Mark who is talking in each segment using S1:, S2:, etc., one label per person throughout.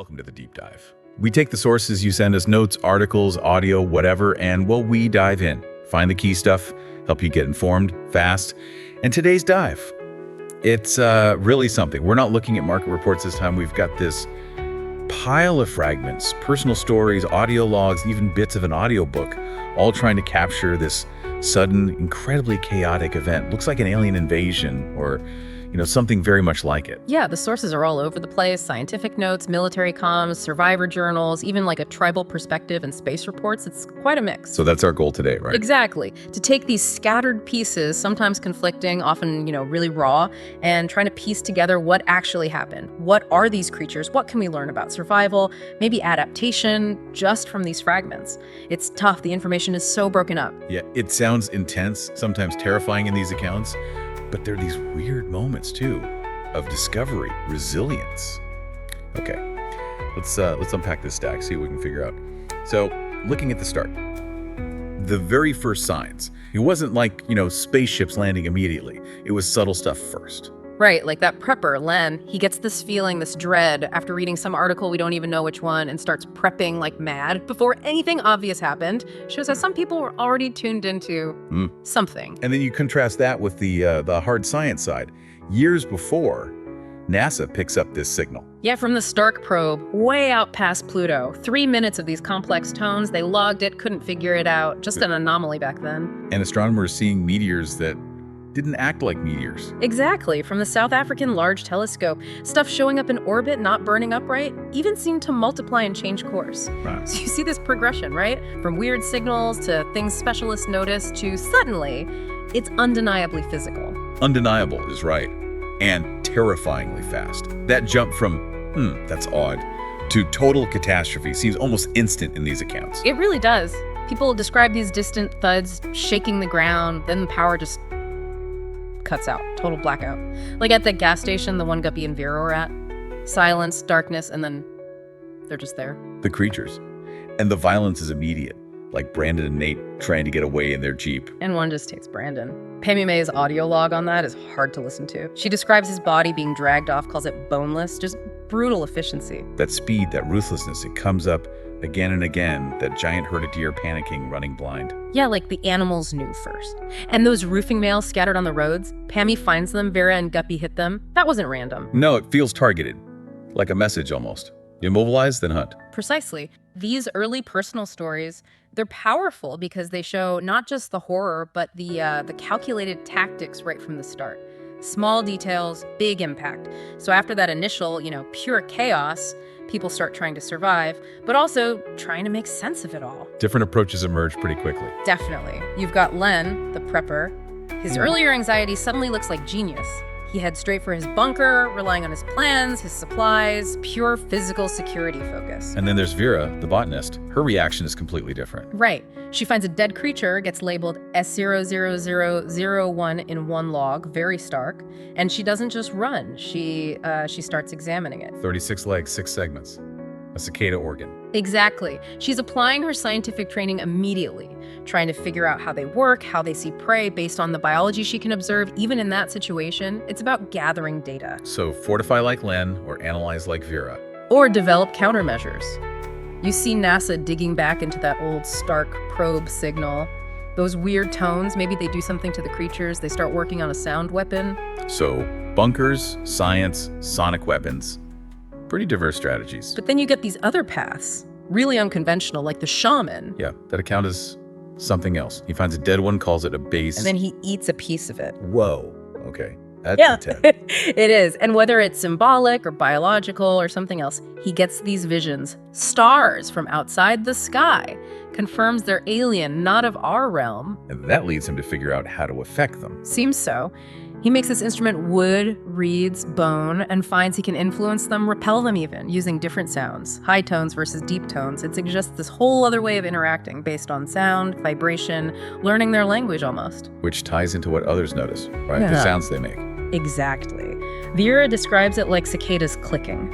S1: Welcome to the Deep Dive. We take the sources you send us, notes, articles, audio, whatever, and we dive in. Find the key stuff, help you get informed, fast. And today's dive, it's really something. We're not looking at market reports this time. We've got this pile of fragments, personal stories, audio logs, even bits of an audiobook, all trying to capture this sudden, incredibly chaotic event. Looks like an alien invasion or something very much like it.
S2: Yeah, the sources are all over the place. Scientific notes, military comms, survivor journals, even like a tribal perspective and space reports. It's quite a mix.
S1: So that's our goal today, right?
S2: Exactly. To take these scattered pieces, sometimes conflicting, often, really raw, and trying to piece together what actually happened. What are these creatures? What can we learn about survival? Maybe adaptation just from these fragments. It's tough. The information is so broken up.
S1: Yeah, it sounds intense, sometimes terrifying in these accounts. But there are these weird moments, too, of discovery, resilience. Okay, let's unpack this stack, see what we can figure out. So, looking at the start, the very first signs, it wasn't like, spaceships landing immediately. It was subtle stuff first.
S2: Right, like that prepper, Len, he gets this feeling, this dread, after reading some article, we don't even know which one, and starts prepping like mad before anything obvious happened. Shows how some people were already tuned into something.
S1: And then you contrast that with the hard science side. Years before, NASA picks up this signal.
S2: Yeah, from the Stark probe, way out past Pluto. 3 minutes of these complex tones, they logged it, couldn't figure it out. Just an anomaly back then.
S1: And astronomers seeing meteors that didn't act like meteors.
S2: Exactly. From the South African Large Telescope, stuff showing up in orbit, not burning upright, even seemed to multiply and change course.
S1: Right.
S2: So you see this progression, right? From weird signals to things specialists notice to suddenly, it's undeniably physical.
S1: Undeniable is right. And terrifyingly fast. That jump from, that's odd, to total catastrophe seems almost instant in these accounts.
S2: It really does. People describe these distant thuds shaking the ground, then the power just cuts out, total blackout. Like at the gas station the one Guppy and Vera were at. Silence, darkness, and then they're just there.
S1: The creatures. And the violence is immediate, like Brandon and Nate trying to get away in their Jeep.
S2: And one just takes Brandon. Pammy May's audio log on that is hard to listen to. She describes his body being dragged off, calls it boneless, just brutal efficiency.
S1: That speed, that ruthlessness, it comes up again and again, that giant herd of deer panicking, running blind.
S2: Yeah, like the animals knew first. And those roofing males scattered on the roads, Pammy finds them, Vera and Guppy hit them. That wasn't random.
S1: No, it feels targeted, like a message almost. Immobilize, then hunt.
S2: Precisely. These early personal stories, they're powerful because they show not just the horror, but the calculated tactics right from the start. Small details, big impact. So after that initial, pure chaos, people start trying to survive, but also trying to make sense of it all.
S1: Different approaches emerge pretty quickly.
S2: Definitely. You've got Len, the prepper. His earlier anxiety suddenly looks like genius. He heads straight for his bunker, relying on his plans, his supplies, pure physical security focus.
S1: And then there's Vera, the botanist. Her reaction is completely different.
S2: Right. She finds a dead creature, gets labeled S00001 in one log, very stark, and she doesn't just run. She starts examining it.
S1: 36 legs, 6 segments. A cicada organ.
S2: Exactly. She's applying her scientific training immediately, trying to figure out how they work, how they see prey based on the biology she can observe. Even in that situation, it's about gathering data.
S1: So fortify like Len or analyze like Vera.
S2: Or develop countermeasures. You see NASA digging back into that old Stark probe signal. Those weird tones, maybe they do something to the creatures. They start working on a sound weapon.
S1: So bunkers, science, sonic weapons. Pretty diverse strategies.
S2: But then you get these other paths, really unconventional, like the shaman.
S1: Yeah, that account is something else. He finds a dead one, calls it a base.
S2: And then he eats a piece of it.
S1: Whoa, okay. That's intense.
S2: It is. And whether it's symbolic or biological or something else, he gets these visions. Stars from outside the sky. Confirms they're alien, not of our realm.
S1: And that leads him to figure out how to affect them.
S2: Seems so. He makes this instrument wood, reeds, bone, and finds he can influence them, repel them even, using different sounds. High tones versus deep tones. It suggests this whole other way of interacting based on sound, vibration, learning their language almost.
S1: Which ties into what others notice, right?
S2: Yeah.
S1: The sounds they make.
S2: Exactly. Vera describes it like cicadas clicking.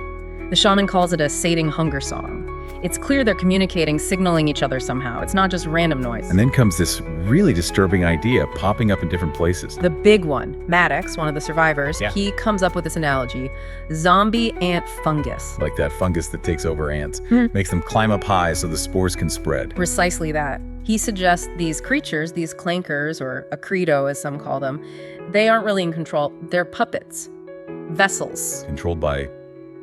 S2: The shaman calls it a sating hunger song. It's clear they're communicating, signaling each other somehow. It's not just random noise.
S1: And then comes this really disturbing idea popping up in different places.
S2: The big one, Maddox, one of the survivors,
S1: Yeah.
S2: he comes up with this analogy: zombie ant fungus.
S1: Like that fungus that takes over ants, makes them climb up high so the spores can spread.
S2: Precisely that. He suggests these creatures, these clankers, or a credo as some call them, they aren't really in control. They're puppets, vessels,
S1: Controlled by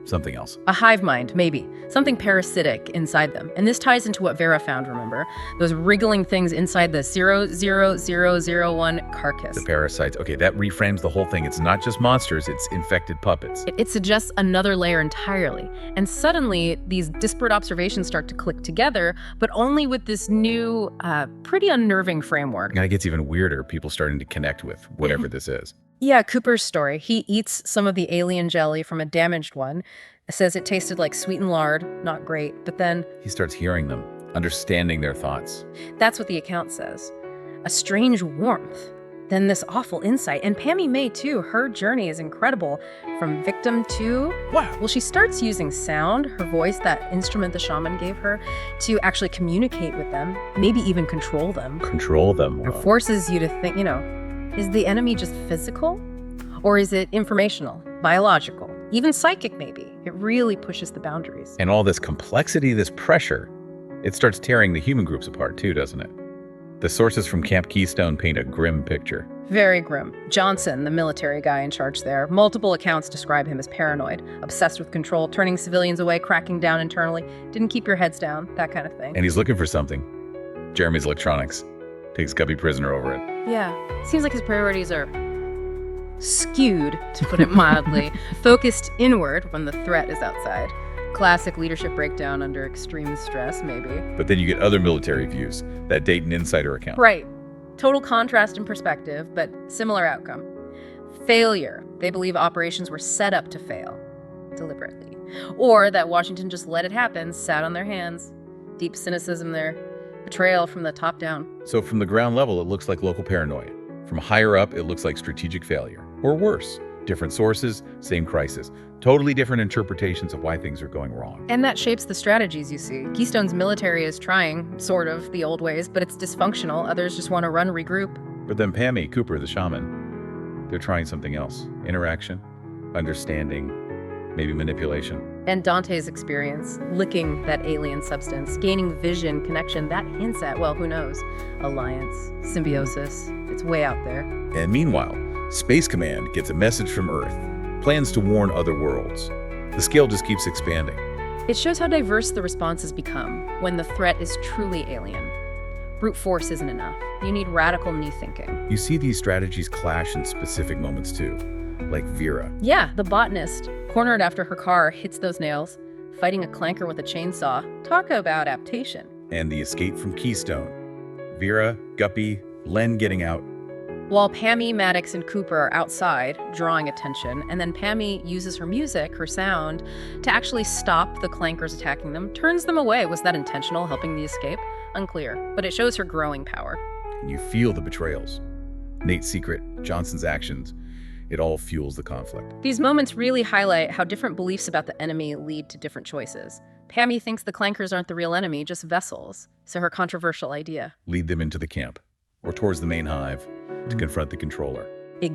S1: something else.
S2: a hive mind, maybe, something parasitic inside them. And this ties into what Vera found, remember? Those wriggling things inside the 00001 carcass.
S1: The parasites. Okay, that reframes the whole thing. It's not just monsters, it's infected puppets.
S2: It suggests another layer entirely. And suddenly, these disparate observations start to click together, but only with this new, pretty unnerving framework.
S1: And it gets even weirder, people starting to connect with whatever this is.
S2: Yeah, Cooper's story. He eats some of the alien jelly from a damaged one. It says it tasted like sweetened lard, not great. But then,
S1: He starts hearing them, understanding their thoughts.
S2: that's what the account says. A strange warmth. Then this awful insight. And Pammy May, too, her journey is incredible. From victim to...
S1: Wow.
S2: Well, she starts using sound, her voice, that instrument the shaman gave her, to actually communicate with them, maybe even control them.
S1: Control them.
S2: It forces you to think, is the enemy just physical? Or is it informational, biological, even psychic maybe? It really pushes the boundaries.
S1: And all this complexity, this pressure, it starts tearing the human groups apart too, doesn't it? The sources from Camp Keystone paint a grim picture.
S2: Very grim. Johnson, the military guy in charge there, multiple accounts describe him as paranoid, obsessed with control, turning civilians away, cracking down internally, didn't keep your heads down, that kind of thing.
S1: And he's looking for something. Jeremy's electronics. Takes Guppy prisoner over it.
S2: Yeah, seems like his priorities are skewed, to put it mildly, focused inward when the threat is outside. Classic leadership breakdown under extreme stress, maybe.
S1: But then you get other military views, that Dayton Insider account.
S2: Right. Total contrast in perspective, but similar outcome. Failure. They believe operations were set up to fail, deliberately. Or that Washington just let it happen, sat on their hands. Deep cynicism there. Betrayal from the top down.
S1: So from the ground level, it looks like local paranoia. From higher up, it looks like strategic failure. Or worse, different sources, same crisis. Totally different interpretations of why things are going wrong.
S2: And that shapes the strategies you see. Keystone's military is trying, sort of, the old ways, but it's dysfunctional. Others just want to run, regroup.
S1: But then Pammy, Cooper, the shaman, they're trying something else. Interaction, understanding, maybe manipulation.
S2: And Dante's experience, licking that alien substance, gaining vision, connection, that hints at, well, who knows, alliance, symbiosis. It's way out there.
S1: And meanwhile, Space Command gets a message from Earth, plans to warn other worlds. The scale just keeps expanding.
S2: It shows how diverse the responses become when the threat is truly alien. Brute force isn't enough. You need radical new thinking.
S1: You see these strategies clash in specific moments too, like Vera.
S2: Yeah, the botanist, cornered after her car hits those nails, fighting a clanker with a chainsaw. Talk about adaptation.
S1: And the escape from Keystone. Vera, Guppy, Len getting out.
S2: While Pammy, Maddox, and Cooper are outside, drawing attention, and then Pammy uses her music, her sound, to actually stop the clankers attacking them, turns them away. Was that intentional, helping the escape? Unclear, but it shows her growing power.
S1: And you feel the betrayals. Nate's secret, Johnson's actions. It all fuels the conflict.
S2: These moments really highlight how different beliefs about the enemy lead to different choices. Pammy thinks the clankers aren't the real enemy, just vessels, so her controversial idea.
S1: Lead them into the camp, or towards the main hive, to confront the controller.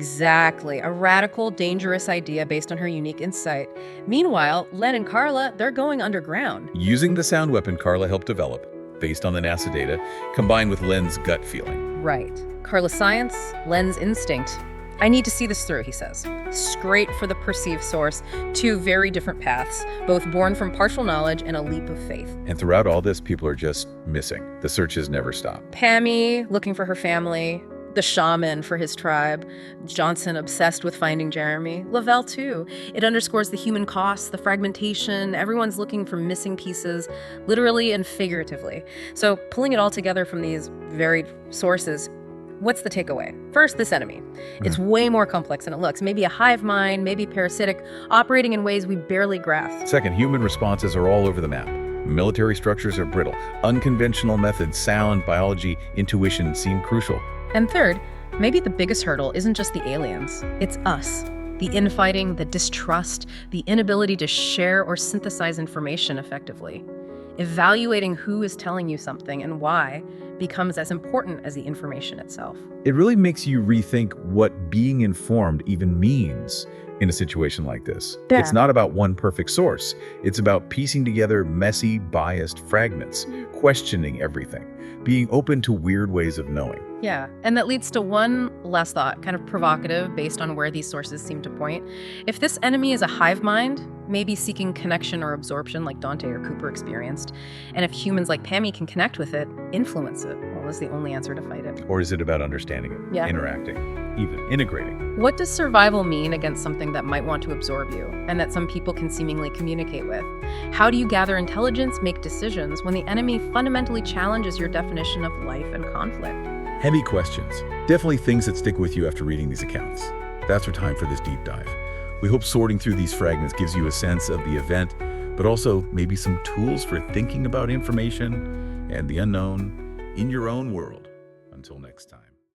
S2: Exactly. A radical, dangerous idea based on her unique insight. Meanwhile, Len and Carla, they're going underground.
S1: Using the sound weapon Carla helped develop, based on the NASA data, combined with Len's gut feeling.
S2: Right. Carla's science, Len's instinct. I need to see this through, he says. Straight for the perceived source, two very different paths, both born from partial knowledge and a leap of faith.
S1: And throughout all this, people are just missing. The searches never stop.
S2: Pammy, looking for her family. The shaman for his tribe. Johnson, obsessed with finding Jeremy. Lavelle, too. It underscores the human costs, the fragmentation. Everyone's looking for missing pieces, literally and figuratively. So pulling it all together from these varied sources, what's the takeaway? First, this enemy. It's way more complex than it looks. Maybe a hive mind, maybe parasitic, operating in ways we barely grasp.
S1: Second, human responses are all over the map. Military structures are brittle. Unconventional methods, sound, biology, intuition seem crucial.
S2: And third, maybe the biggest hurdle isn't just the aliens. It's us. The infighting, the distrust, the inability to share or synthesize information effectively. Evaluating who is telling you something and why becomes as important as the information itself.
S1: It really makes you rethink what being informed even means in a situation like this.
S2: Yeah.
S1: It's not about one perfect source. It's about piecing together messy, biased fragments, questioning everything, being open to weird ways of knowing.
S2: Yeah, and that leads to one last thought, kind of provocative based on where these sources seem to point. If this enemy is a hive mind, maybe seeking connection or absorption like Dante or Cooper experienced, and if humans like Pammy can connect with it, influence it, well, is the only answer to fight it.
S1: Or is it about understanding it,
S2: Yeah.
S1: interacting, even integrating?
S2: What does survival mean against something that might want to absorb you and that some people can seemingly communicate with? How do you gather intelligence, make decisions when the enemy fundamentally challenges your definition of life and conflict?
S1: Heavy questions. Definitely things that stick with you after reading these accounts. That's our time for this deep dive. We hope sorting through these fragments gives you a sense of the event, but also maybe some tools for thinking about information and the unknown in your own world. Until next time.